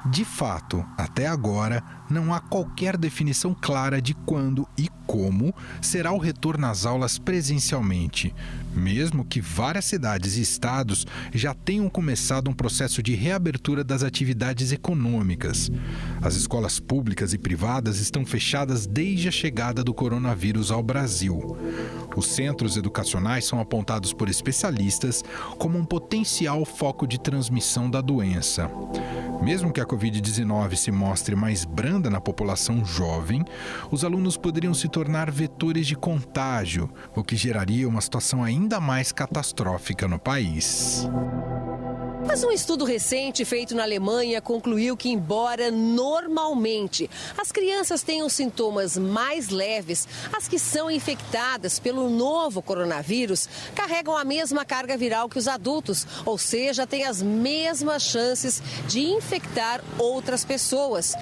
De fato, até agora, não há qualquer definição clara de quando e como será o retorno às aulas presencialmente, mesmo que várias cidades e estados já tenham começado um processo de reabertura das atividades econômicas. As escolas públicas e privadas estão fechadas desde a chegada do coronavírus ao Brasil. Os centros educacionais são apontados por especialistas como um potencial foco de transmissão da doença. Mesmo que a Covid-19 se mostre mais branda na população jovem, os alunos poderiam se tornar vetores de contágio, o que geraria uma situação ainda mais catastrófica no país. Mas um estudo recente feito na Alemanha concluiu que, embora normalmente as crianças tenham sintomas mais leves, as que são infectadas pelo novo coronavírus carregam a mesma carga viral que os adultos, ou seja, têm as mesmas chances de infectar outras pessoas.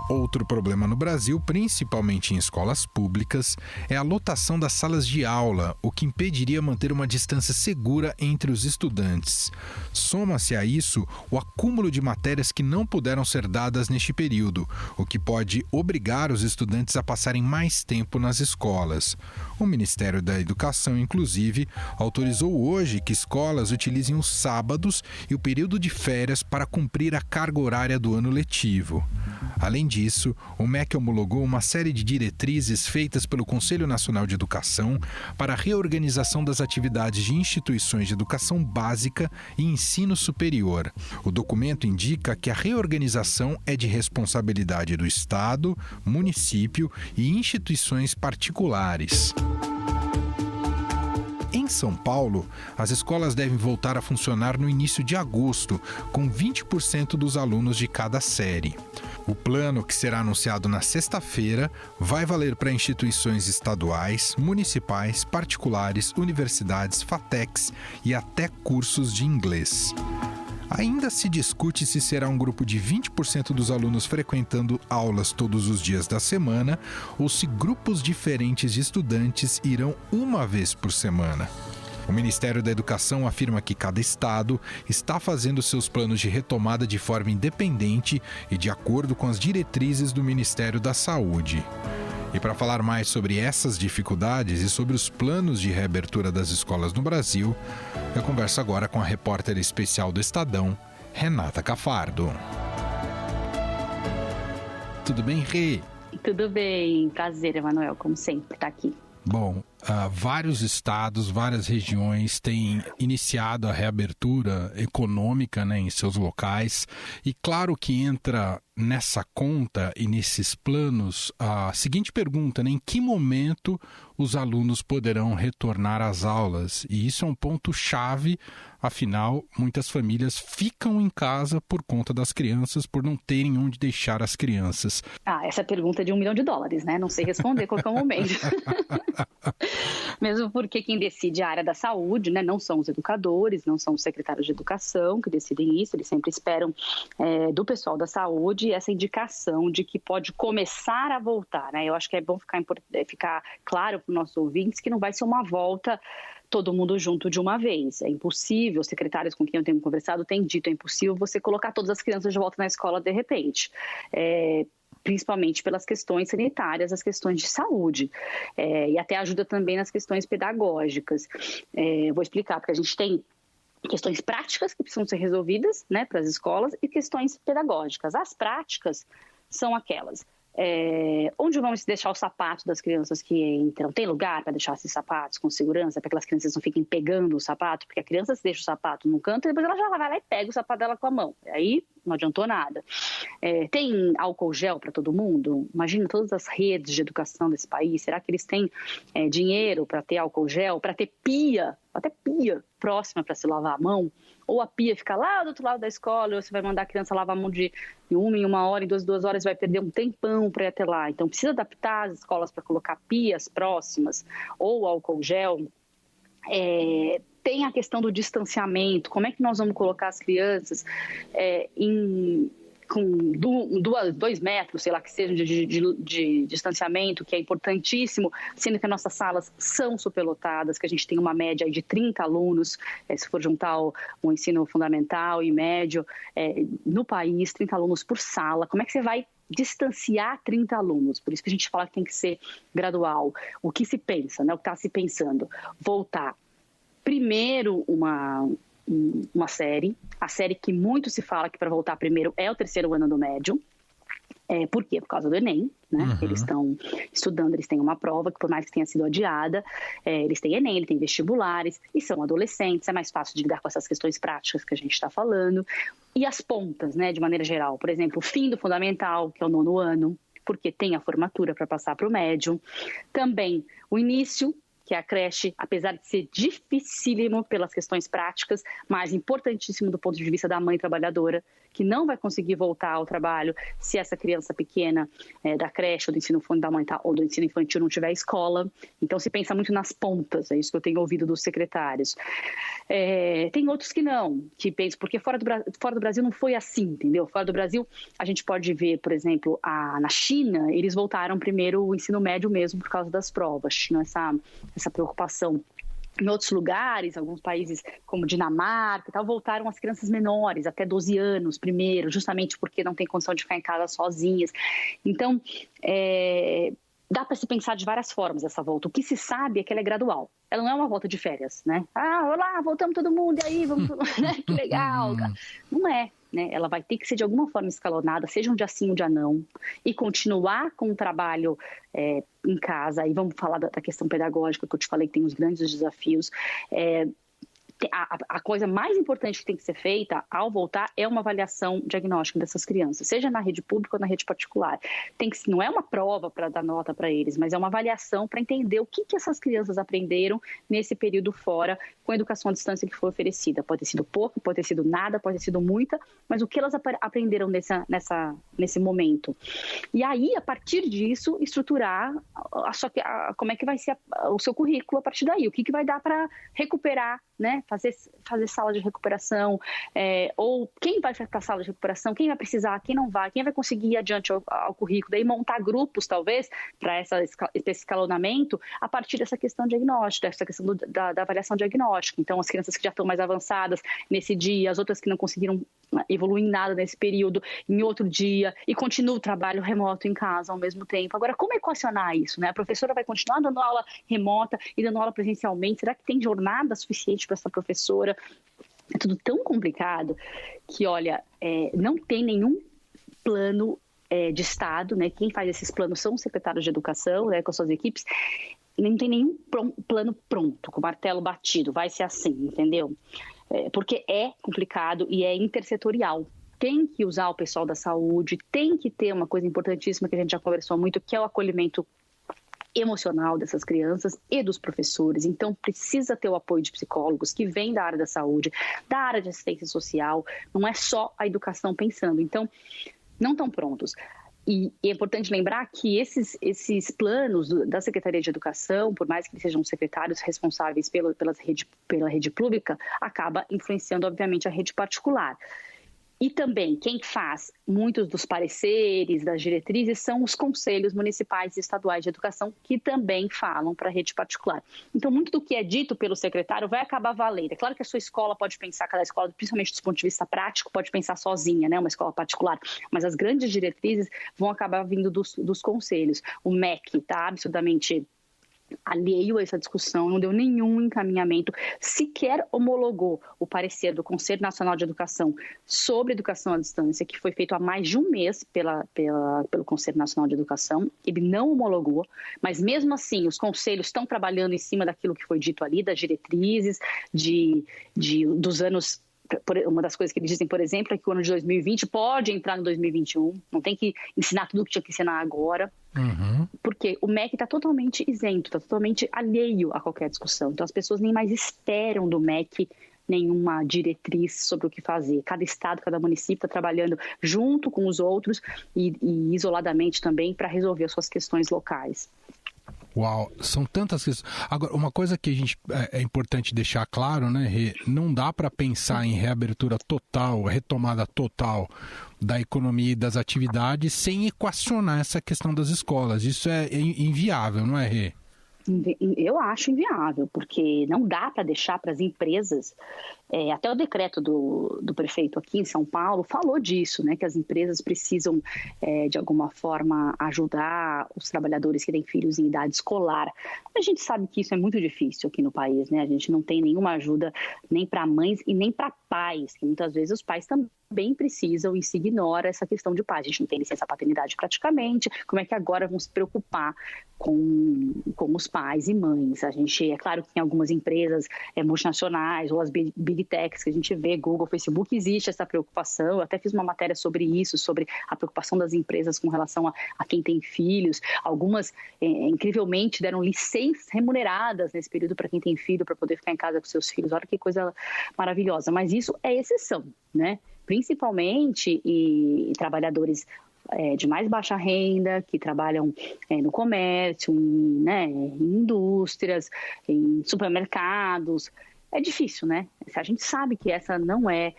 Outro problema no Brasil, principalmente em escolas públicas, é a lotação das salas de aula, o que impediria manter uma distância segura entre os estudantes. Soma-se a isso o acúmulo de matérias que não puderam ser dadas neste período, o que pode obrigar os estudantes a passarem mais tempo nas escolas. O Ministério da Educação, inclusive, autorizou hoje que escolas utilizem os sábados e o período de férias para cumprir a carga horária do ano letivo. Além disso, o MEC homologou uma série de diretrizes feitas pelo Conselho Nacional de Educação para a reorganização das atividades de instituições de educação básica e ensino superior. O documento indica que a reorganização é de responsabilidade do Estado, município e instituições particulares. Em São Paulo, as escolas devem voltar a funcionar no início de agosto, com 20% dos alunos de cada série. O plano, que será anunciado na sexta-feira, vai valer para instituições estaduais, municipais, particulares, universidades, FATECs e até cursos de inglês. Ainda se discute se será um grupo de 20% dos alunos frequentando aulas todos os dias da semana ou se grupos diferentes de estudantes irão uma vez por semana. O Ministério da Educação afirma que cada estado está fazendo seus planos de retomada de forma independente e de acordo com as diretrizes do Ministério da Saúde. E para falar mais sobre essas dificuldades e sobre os planos de reabertura das escolas no Brasil, eu converso agora com a repórter especial do Estadão, Renata Cafardo. Tudo bem, Rê? Tudo bem, prazer, Emanuel, como sempre, estar aqui. Bom, vários estados, várias regiões têm iniciado a reabertura econômica, né, em seus locais. E claro que entra nessa conta e nesses planos a seguinte pergunta, né, em que momento os alunos poderão retornar às aulas? E isso é um ponto-chave, afinal, muitas famílias ficam em casa por conta das crianças, por não terem onde deixar as crianças. Essa pergunta é de $1 milhão, né? Não sei responder qual é o momento. Mesmo porque quem decide é a área da saúde, né? Não são os educadores, não são os secretários de educação que decidem isso, eles sempre esperam do pessoal da saúde essa indicação de que pode começar a voltar, né? Eu acho que é bom ficar claro para os nossos ouvintes que não vai ser uma volta todo mundo junto de uma vez. É impossível, os secretários com quem eu tenho conversado têm dito, é impossível você colocar todas as crianças de volta na escola de repente. Principalmente pelas questões sanitárias, as questões de saúde, e até ajuda também nas questões pedagógicas. Vou explicar, porque a gente tem questões práticas que precisam ser resolvidas, né, para as escolas e questões pedagógicas. As práticas são aquelas. Onde vamos deixar o sapato das crianças que entram? Tem lugar para deixar esses sapatos com segurança, para que as crianças não fiquem pegando o sapato? Porque a criança deixa o sapato num canto e depois ela já vai lá e pega o sapato dela com a mão. Aí não adiantou nada. Tem álcool gel para todo mundo? Imagina todas as redes de educação desse país. Será que eles têm dinheiro para ter álcool gel, para ter pia, até pia próxima para se lavar a mão? Ou a pia fica lá do outro lado da escola, ou você vai mandar a criança lavar a mão de uma em 1 hora, em 2 horas, vai perder um tempão para ir até lá. Então precisa adaptar as escolas para colocar pias próximas ou álcool gel. Tem a questão do distanciamento, como é que nós vamos colocar as crianças com 2 metros, sei lá, que seja de distanciamento, que é importantíssimo, sendo que as nossas salas são superlotadas, que a gente tem uma média de 30 alunos, se for juntar o ensino fundamental e médio, no país, 30 alunos por sala. Como é que você vai distanciar 30 alunos? Por isso que a gente fala que tem que ser gradual. O que se pensa, né? O que está se pensando? Voltar primeiro uma série, a série que muito se fala que para voltar primeiro é o 3º ano do médio. Por quê? Por causa do Enem, né? Uhum. Eles estão estudando, eles têm uma prova que, por mais que tenha sido adiada, eles têm Enem, eles têm vestibulares e são adolescentes, é mais fácil de lidar com essas questões práticas que a gente está falando. E as pontas, né, de maneira geral, por exemplo, o fim do fundamental, que é o 9º ano, porque tem a formatura para passar para o médio. Também o início, que é a creche, apesar de ser dificílimo pelas questões práticas, mas importantíssimo do ponto de vista da mãe trabalhadora, que não vai conseguir voltar ao trabalho se essa criança pequena da creche ou do ensino fundamental ou do ensino infantil não tiver escola. Então, se pensa muito nas pontas, é isso que eu tenho ouvido dos secretários. Tem outros que não, que pensam, porque fora do Brasil não foi assim, entendeu? Fora do Brasil, a gente pode ver, por exemplo, na China, eles voltaram primeiro o ensino médio mesmo por causa das provas, tinham essa preocupação. Em outros lugares, alguns países como Dinamarca e tal, voltaram as crianças menores, até 12 anos primeiro, justamente porque não tem condição de ficar em casa sozinhas. Então, dá para se pensar de várias formas essa volta. O que se sabe é que ela é gradual. Ela não é uma volta de férias, né? Olá, voltamos todo mundo, e aí, vamos todo mundo, né? Que legal. Não é. Né? Ela vai ter que ser de alguma forma escalonada, seja um dia sim, um dia não, e continuar com o trabalho em casa. Aí vamos falar da questão pedagógica, que eu te falei que tem os grandes desafios. A coisa mais importante que tem que ser feita ao voltar é uma avaliação diagnóstica dessas crianças, seja na rede pública ou na rede particular. Não é uma prova para dar nota para eles, mas é uma avaliação para entender o que essas crianças aprenderam nesse período fora com a educação à distância que foi oferecida. Pode ter sido pouco, pode ter sido nada, pode ter sido muita, mas o que elas aprenderam nesse momento. E aí, a partir disso, estruturar como é que vai ser o seu currículo a partir daí, o que vai dar para recuperar, né? Fazer sala de recuperação, ou quem vai para a sala de recuperação, quem vai precisar, quem não vai, quem vai conseguir ir adiante ao currículo, daí montar grupos, talvez, para esse escalonamento, a partir dessa questão diagnóstica, dessa questão da avaliação diagnóstica. Então, as crianças que já estão mais avançadas nesse dia, as outras que não conseguiram evoluir em nada nesse período, em outro dia, e continua o trabalho remoto em casa ao mesmo tempo. Agora, como equacionar isso, né? A professora vai continuar dando aula remota e dando aula presencialmente? Será que tem jornada suficiente para essa professora? É tudo tão complicado que, olha, não tem nenhum plano de Estado, né? Quem faz esses planos são os secretários de educação, né, com as suas equipes. Não tem nenhum plano pronto, com o martelo batido, vai ser assim, entendeu? Porque é complicado e é intersetorial. Tem que usar o pessoal da saúde, tem que ter uma coisa importantíssima que a gente já conversou muito, que é o acolhimento emocional dessas crianças e dos professores. Então, precisa ter o apoio de psicólogos que vêm da área da saúde, da área de assistência social, não é só a educação pensando. Então, não estão prontos. E é importante lembrar que esses planos da Secretaria de Educação, por mais que eles sejam secretários responsáveis pela rede pública, acaba influenciando, obviamente, a rede particular. E também, quem faz muitos dos pareceres, das diretrizes, são os conselhos municipais e estaduais de educação, que também falam para a rede particular. Então, muito do que é dito pelo secretário vai acabar valendo. É claro que a sua escola pode pensar, cada escola, principalmente do ponto de vista prático, pode pensar sozinha, né, uma escola particular, mas as grandes diretrizes vão acabar vindo dos conselhos. O MEC está absolutamente alheio a essa discussão, não deu nenhum encaminhamento, sequer homologou o parecer do Conselho Nacional de Educação sobre educação à distância, que foi feito há mais de um mês pelo Conselho Nacional de Educação. Ele não homologou, mas mesmo assim os conselhos estão trabalhando em cima daquilo que foi dito ali, das diretrizes, dos anos. Uma das coisas que eles dizem, por exemplo, é que o ano de 2020 pode entrar no 2021, não tem que ensinar tudo o que tinha que ensinar agora, porque o MEC está totalmente isento, está totalmente alheio a qualquer discussão. Então, as pessoas nem mais esperam do MEC nenhuma diretriz sobre o que fazer. Cada estado, cada município está trabalhando junto com os outros e isoladamente também para resolver as suas questões locais. Uau, são tantas questões. Agora, uma coisa que a gente é importante deixar claro, né, Rê? Não dá para pensar em reabertura total, retomada total da economia e das atividades sem equacionar essa questão das escolas. Isso é inviável, não é, Rê? Eu acho inviável, porque não dá para deixar para as empresas, até o decreto do prefeito aqui em São Paulo falou disso, né, que as empresas precisam, de alguma forma, ajudar os trabalhadores que têm filhos em idade escolar. A gente sabe que isso é muito difícil aqui no país, né? A gente não tem nenhuma ajuda nem para mães e nem para pais, que muitas vezes os pais também precisam e se ignora essa questão de pais. A gente não tem licença paternidade praticamente, como é que agora vão se preocupar com os pais e mães? A gente, é claro que em algumas empresas multinacionais ou as big techs que a gente vê, Google, Facebook, existe essa preocupação. Eu até fiz uma matéria sobre isso, sobre a preocupação das empresas com relação a quem tem filhos. Algumas, incrivelmente, deram licenças remuneradas nesse período para quem tem filho, para poder ficar em casa com seus filhos. Olha que coisa maravilhosa. Mas isso é exceção, né? Principalmente e trabalhadores de mais baixa renda, que trabalham no comércio, em indústrias, em supermercados. É difícil, né? A gente sabe que essa não é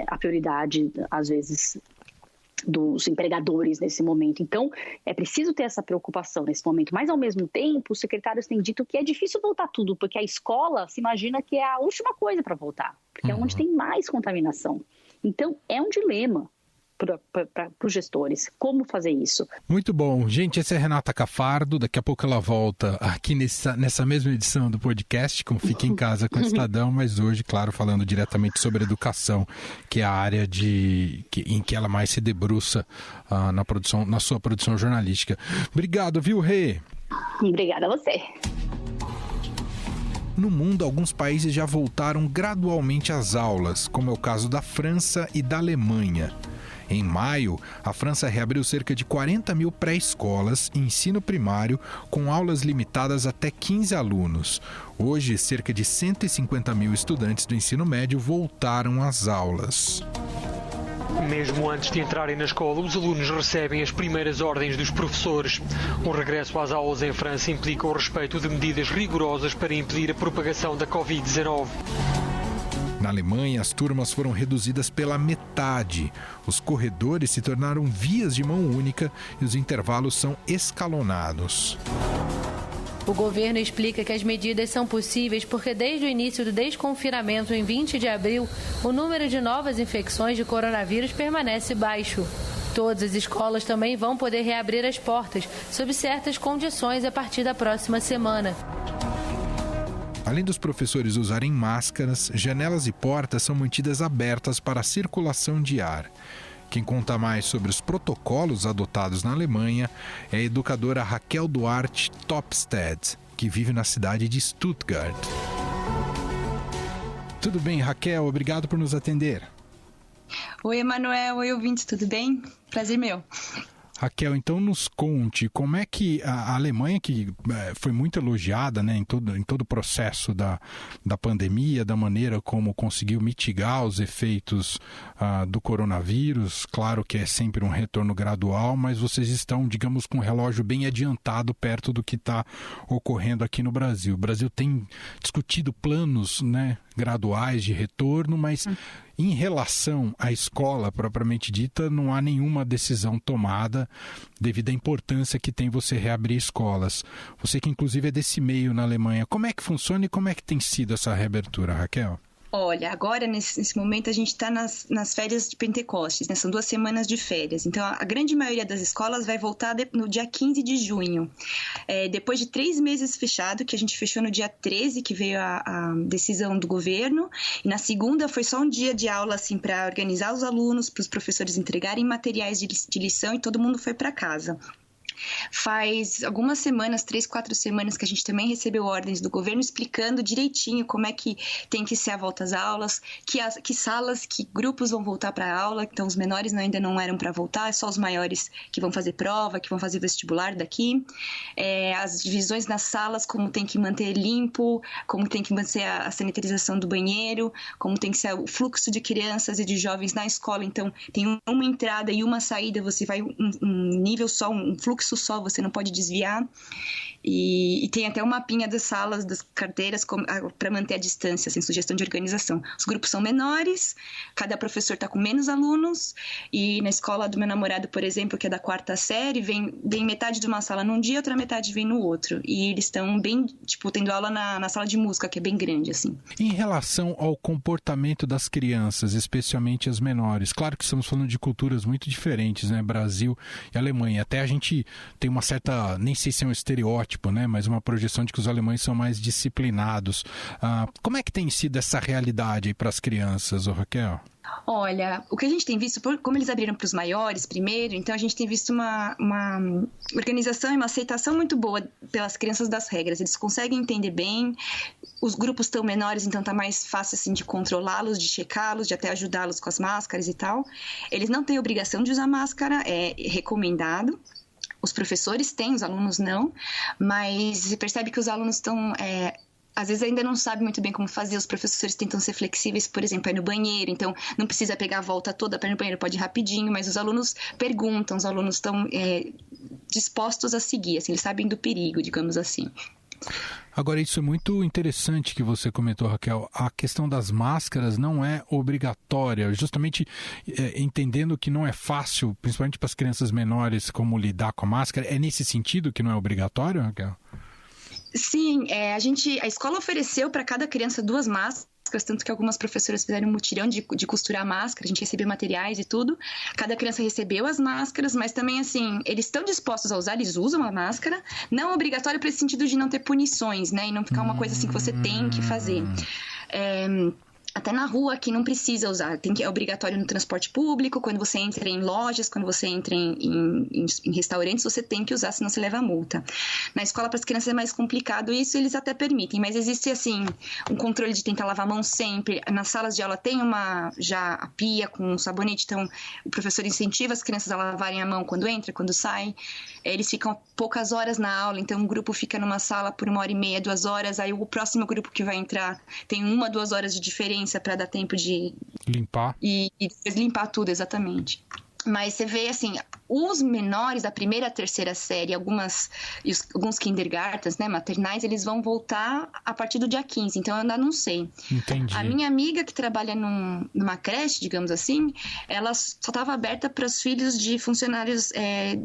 a prioridade, às vezes, dos empregadores nesse momento. Então, é preciso ter essa preocupação nesse momento. Mas, ao mesmo tempo, os secretários têm dito que é difícil voltar tudo, porque a escola se imagina que é a última coisa para voltar, porque é onde tem mais contaminação. Então, é um dilema para os gestores. Como fazer isso? Muito bom. Gente, essa é a Renata Cafardo. Daqui a pouco ela volta aqui nessa mesma edição do podcast, como Fica em Casa com o Estadão, mas hoje, claro, falando diretamente sobre educação, que é a área em que ela mais se debruça na sua produção jornalística. Obrigado, viu, Rê? Obrigada a você. No mundo, alguns países já voltaram gradualmente às aulas, como é o caso da França e da Alemanha. Em maio, a França reabriu cerca de 40 mil pré-escolas e ensino primário com aulas limitadas até 15 alunos. Hoje, cerca de 150 mil estudantes do ensino médio voltaram às aulas. Mesmo antes de entrarem na escola, os alunos recebem as primeiras ordens dos professores. O regresso às aulas em França implica o respeito de medidas rigorosas para impedir a propagação da Covid-19. Na Alemanha, as turmas foram reduzidas pela metade. Os corredores se tornaram vias de mão única e os intervalos são escalonados. O governo explica que as medidas são possíveis porque desde o início do desconfinamento em 20 de abril, o número de novas infecções de coronavírus permanece baixo. Todas as escolas também vão poder reabrir as portas, sob certas condições, a partir da próxima semana. Além dos professores usarem máscaras, janelas e portas são mantidas abertas para a circulação de ar. Quem conta mais sobre os protocolos adotados na Alemanha é a educadora Raquel Duarte Topstedt, que vive na cidade de Stuttgart. Tudo bem, Raquel? Obrigado por nos atender. Oi, Emanuel. Oi, ouvintes. Tudo bem? Prazer meu. Raquel, então nos conte como é que a Alemanha, que foi muito elogiada, né, em todo o processo da pandemia, da maneira como conseguiu mitigar os efeitos do coronavírus, claro que é sempre um retorno gradual, mas vocês estão, digamos, com um relógio bem adiantado perto do que está ocorrendo aqui no Brasil. O Brasil tem discutido planos, né, graduais de retorno, mas em relação à escola propriamente dita, não há nenhuma decisão tomada devido à importância que tem você reabrir escolas. Você que inclusive é desse meio na Alemanha, como é que funciona e como é que tem sido essa reabertura, Raquel? Olha, agora nesse momento a gente está nas férias de Pentecostes, né? São 2 semanas de férias. Então a grande maioria das escolas vai voltar no dia 15 de junho. Depois de 3 meses fechado, que a gente fechou no dia 13, que veio a decisão do governo. E na segunda foi só um dia de aula assim, para organizar os alunos, para os professores entregarem materiais de lição e todo mundo foi para casa. Faz algumas semanas, 3, 4 semanas, que a gente também recebeu ordens do governo explicando direitinho como é que tem que ser a volta às aulas, que salas, que grupos vão voltar para a aula. Então, os menores ainda não eram para voltar, é só os maiores que vão fazer prova, que vão fazer vestibular daqui. As divisões nas salas, como tem que manter limpo, como tem que manter a sanitização do banheiro, como tem que ser o fluxo de crianças e de jovens na escola. Então, tem uma entrada e uma saída, você vai um nível só, um fluxo só, você não pode desviar. E tem até um mapinha das salas, das carteiras, para manter a distância, assim, sugestão de organização. Os grupos são menores, cada professor está com menos alunos, e na escola do meu namorado, por exemplo, que é da 4ª série, vem metade de uma sala num dia, outra metade vem no outro. E eles estão bem, tipo, tendo aula na sala de música, que é bem grande, assim. Em relação ao comportamento das crianças, especialmente as menores, claro que estamos falando de culturas muito diferentes, né? Brasil e Alemanha. Até a gente tem uma certa, nem sei se é um estereótipo, né? Mas uma projeção de que os alemães são mais disciplinados. Como é que tem sido essa realidade aí para as crianças, Raquel? Olha, o que a gente tem visto, como eles abriram para os maiores primeiro, então a gente tem visto uma organização e uma aceitação muito boa pelas crianças das regras. Eles conseguem entender bem, os grupos estão menores, então está mais fácil assim, de controlá-los, de checá-los, de até ajudá-los com as máscaras e tal. Eles não têm obrigação de usar máscara, é recomendado. Os professores têm, os alunos não, mas você percebe que os alunos estão... às vezes ainda não sabe muito bem como fazer, os professores tentam ser flexíveis, por exemplo, ir no banheiro, então não precisa pegar a volta toda para ir no banheiro, pode ir rapidinho, mas os alunos perguntam, os alunos estão dispostos a seguir, assim, eles sabem do perigo, digamos assim. Agora, isso é muito interessante que você comentou, Raquel. A questão das máscaras não é obrigatória, justamente entendendo que não é fácil, principalmente para as crianças menores, como lidar com a máscara. É nesse sentido que não é obrigatório, Raquel? Sim, a escola ofereceu para cada criança 2 máscaras, tanto que algumas professoras fizeram um mutirão de costurar a máscara, a gente recebeu materiais e tudo. Cada criança recebeu as máscaras, mas também, assim, eles estão dispostos a usar, eles usam a máscara, não é obrigatório para esse sentido de não ter punições, né, e não ficar uma coisa assim que você tem que fazer. Até na rua aqui não precisa usar, é obrigatório no transporte público, quando você entra em lojas, quando você entra em restaurantes, você tem que usar, senão você leva multa. Na escola para as crianças é mais complicado, isso eles até permitem, mas existe assim um controle de tentar lavar a mão sempre. Nas salas de aula tem já a pia com sabonete, então o professor incentiva as crianças a lavarem a mão quando entra, quando sai. Eles ficam poucas horas na aula, então um grupo fica numa sala por 1h30, 2 horas, aí o próximo grupo que vai entrar tem 1, 2 horas de diferença para dar tempo de limpar e depois limpar tudo, exatamente. Mas você vê, assim, os menores da 1ª à 3ª série, alguns kindergartens, né, maternais, eles vão voltar a partir do dia 15, então eu ainda não sei. Entendi. A minha amiga que trabalha numa creche, digamos assim, ela só estava aberta para os filhos de funcionários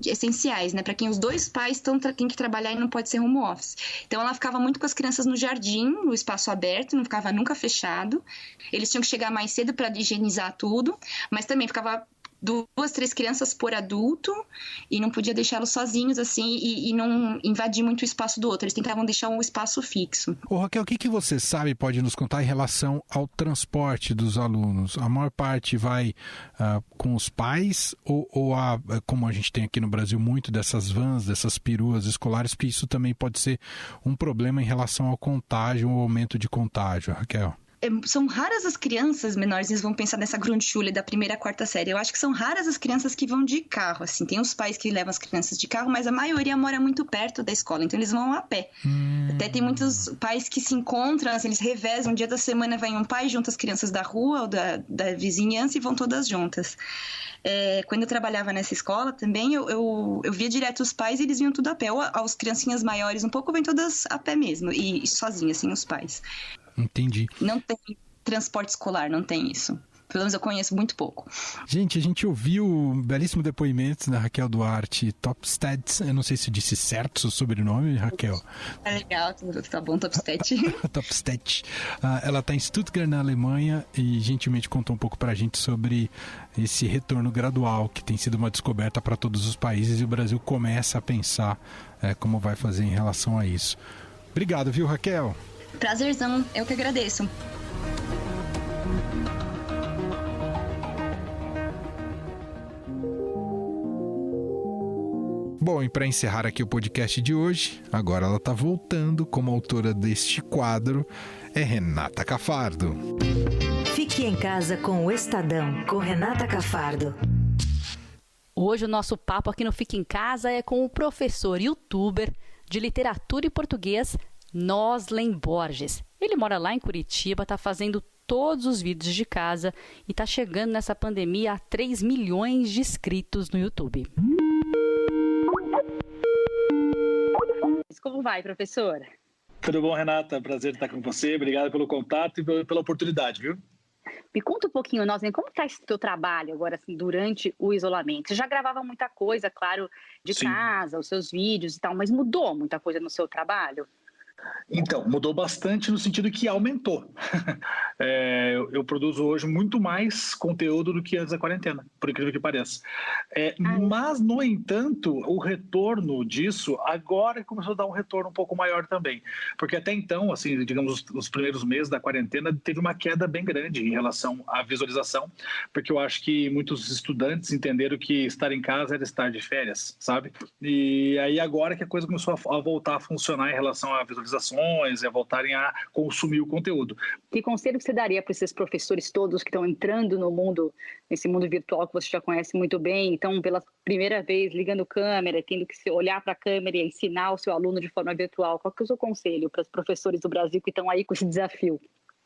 essenciais, né, para quem os 2 pais têm que trabalhar e não pode ser home office. Então ela ficava muito com as crianças no jardim, no espaço aberto, não ficava nunca fechado. Eles tinham que chegar mais cedo para higienizar tudo, mas também ficava 2, 3 crianças por adulto e não podia deixá-los sozinhos assim e não invadir muito o espaço do outro. Eles tentavam deixar um espaço fixo. Ô, Raquel, o que você sabe, pode nos contar em relação ao transporte dos alunos? A maior parte vai com os pais ou como a gente tem aqui no Brasil muito dessas vans, dessas peruas escolares, porque isso também pode ser um problema em relação ao contágio, ao aumento de contágio, Raquel? São raras as crianças menores, eles vão pensar nessa Grundschule da 1ª à 4ª série. Eu acho que são raras as crianças que vão de carro, assim. Tem os pais que levam as crianças de carro, mas a maioria mora muito perto da escola, então eles vão a pé. Até tem muitos pais que se encontram, assim, eles revezam, um dia da semana vai um pai, junta as crianças da rua ou da vizinhança e vão todas juntas. Quando eu trabalhava nessa escola também, eu via direto os pais e eles vinham tudo a pé. Ou as criancinhas maiores um pouco, vêm todas a pé mesmo, e sozinhas, assim, os pais. Entendi. Não tem transporte escolar, não tem isso. Pelo menos eu conheço muito pouco. Gente, a gente ouviu um belíssimo depoimento da Raquel Duarte Topstedt. Eu não sei se eu disse certo o seu sobrenome, Raquel. É legal, tá bom, Topstedt. Topstedt. Ela está em Stuttgart, na Alemanha, e gentilmente contou um pouco para a gente sobre esse retorno gradual, que tem sido uma descoberta para todos os países, e o Brasil começa a pensar como vai fazer em relação a isso. Obrigado, viu, Raquel? Prazerzão, eu que agradeço. Bom, e para encerrar aqui o podcast de hoje, agora ela está voltando como autora deste quadro, é Renata Cafardo. Fique em casa com o Estadão, com Renata Cafardo. Hoje o nosso papo aqui no Fique em Casa é com o professor e youtuber de literatura e português, Noslen Borges. Ele mora lá em Curitiba, está fazendo todos os vídeos de casa e está chegando nessa pandemia a 3 milhões de inscritos no YouTube. Como vai, professor? Tudo bom, Renata? Prazer estar com você. Obrigado pelo contato e pela oportunidade, viu? Me conta um pouquinho, como está esse teu trabalho agora, assim, durante o isolamento? Você já gravava muita coisa, claro, de Sim. casa, os seus vídeos e tal, mas mudou muita coisa no seu trabalho? Então, mudou bastante no sentido que aumentou. Eu produzo hoje muito mais conteúdo do que antes da quarentena, por incrível que pareça. Mas, no entanto, o retorno disso agora começou a dar um retorno um pouco maior também. Porque até então, assim, digamos, os primeiros meses da quarentena, teve uma queda bem grande em relação à visualização, porque eu acho que muitos estudantes entenderam que estar em casa era estar de férias, sabe? E aí agora que a coisa começou a voltar a funcionar em relação à visualizações, a voltarem a consumir o conteúdo. Que conselho que você daria para esses professores todos que estão entrando no mundo, nesse mundo virtual que você já conhece muito bem, então pela primeira vez ligando câmera, tendo que olhar para a câmera e ensinar o seu aluno de forma virtual? Qual que é o seu conselho para os professores do Brasil que estão aí com esse desafio?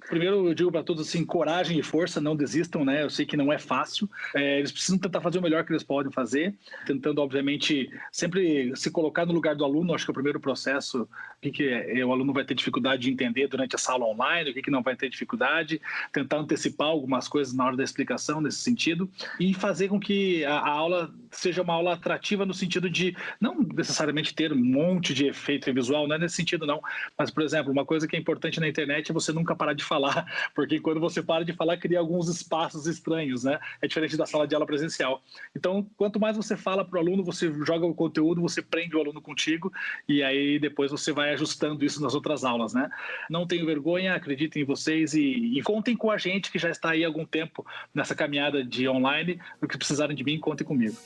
Primeiro, eu digo para todos assim, coragem e força, não desistam, né? Eu sei que não é fácil. Eles precisam tentar fazer o melhor que eles podem fazer, tentando, obviamente, sempre se colocar no lugar do aluno. Acho que é o primeiro processo, o que o aluno vai ter dificuldade de entender durante essa aula online, o que não vai ter dificuldade, tentar antecipar algumas coisas na hora da explicação nesse sentido e fazer com que a aula seja uma aula atrativa no sentido de não necessariamente ter um monte de efeito visual, não é nesse sentido não, mas, por exemplo, uma coisa que é importante na internet é você nunca parar de falar, porque quando você para de falar, cria alguns espaços estranhos, né? É diferente da sala de aula presencial. Então, quanto mais você fala para o aluno, você joga o conteúdo, você prende o aluno contigo e aí depois você vai ajustando isso nas outras aulas, né? Não tenho vergonha, acreditem em vocês e contem com a gente que já está aí há algum tempo nessa caminhada de online. O que precisarem de mim, contem comigo.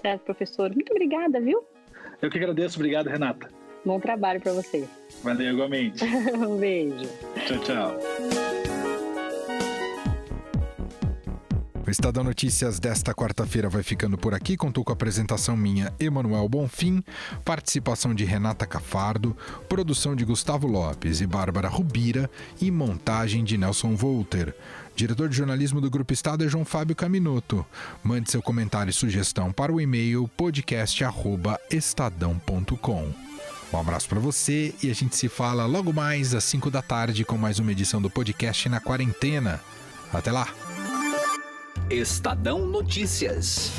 Certo, professor. Muito obrigada, viu? Eu que agradeço. Obrigado, Renata. Bom trabalho para você. Valeu, igualmente. Um beijo. Tchau, tchau. O Estadão Notícias desta quarta-feira vai ficando por aqui. Contou com a apresentação minha, Emanuel Bonfim, participação de Renata Cafardo, produção de Gustavo Lopes e Bárbara Rubira e montagem de Nelson Volter. Diretor de jornalismo do Grupo Estado é João Fábio Caminoto. Mande seu comentário e sugestão para o e-mail podcast@estadão.com. Um abraço para você e a gente se fala logo mais às 5 da tarde com mais uma edição do podcast Na Quarentena. Até lá! Estadão Notícias.